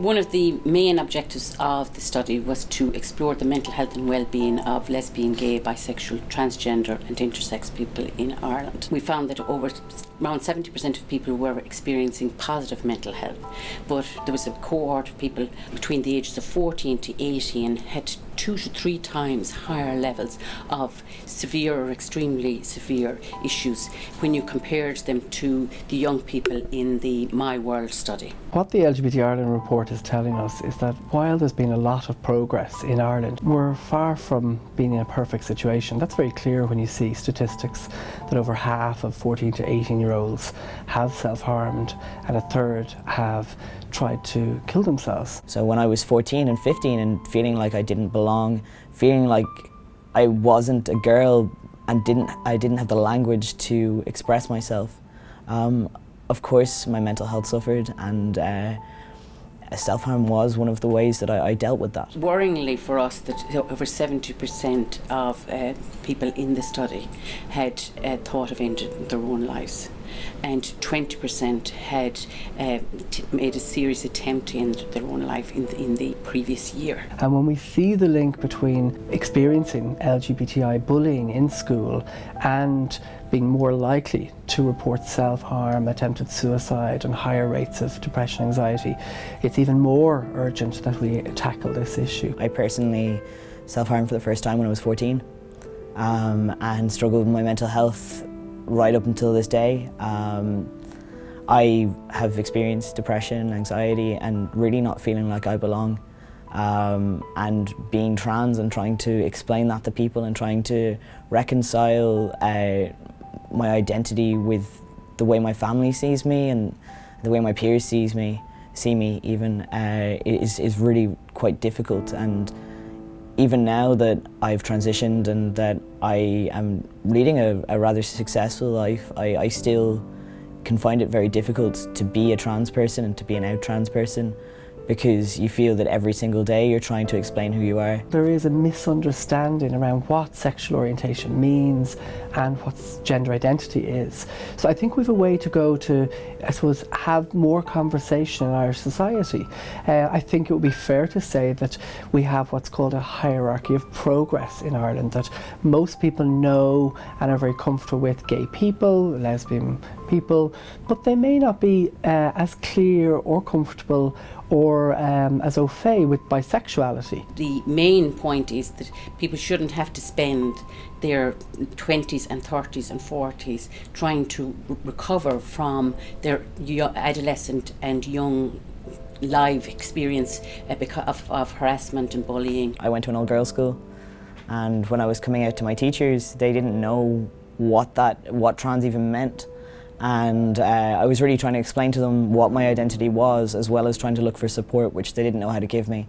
One of the main objectives of the study was to explore the mental health and well-being of lesbian, gay, bisexual, transgender and intersex people in Ireland. We found that around 70% of people were experiencing positive mental health, but there was a cohort of people between the ages of 14 to 18 had 2 to 3 times higher levels of severe or extremely severe issues when you compared them to the young people in the My World study. What the LGBTIreland report is telling us is that while there's been a lot of progress in Ireland, we're far from being in a perfect situation. That's very clear when you see statistics that over half of 14 to 18-year-olds have self-harmed and a third have tried to kill themselves. So when I was 14 and 15 and feeling like I didn't belong, feeling like I wasn't a girl and I didn't have the language to express myself, of course my mental health suffered, and self-harm was one of the ways that I dealt with that. Worryingly for us, that over 70% of people in the study had thought of ending their own lives, and 20% had made a serious attempt to end their own life in the previous year. And when we see the link between experiencing LGBTI bullying in school and being more likely to report self-harm, attempted suicide and higher rates of depression and anxiety, it's even more urgent that we tackle this issue. I personally self-harmed for the first time when I was 14 and struggled with my mental health right up until this day. I have experienced depression, anxiety and really not feeling like I belong. And being trans and trying to explain that to people and trying to reconcile my identity with the way my family sees me and the way my peers see me even, is really quite difficult. And even now that I've transitioned and that I am leading a rather successful life, I still can find it very difficult to be a trans person and to be an out trans person, because you feel that every single day you're trying to explain who you are. There is a misunderstanding around what sexual orientation means and what gender identity is. So I think we've a way to go to, I suppose, have more conversation in Irish society. I think it would be fair to say that we have what's called a hierarchy of progress in Ireland, that most people know and are very comfortable with gay people, lesbian people, but they may not be as clear or comfortable or as au fait with bisexuality. The main point is that people shouldn't have to spend their 20s and 30s and 40s trying to recover from their adolescent and young live experience because of harassment and bullying. I went to an all-girls school, and when I was coming out to my teachers, they didn't know what trans even meant. And I was really trying to explain to them what my identity was, as well as trying to look for support, which they didn't know how to give me.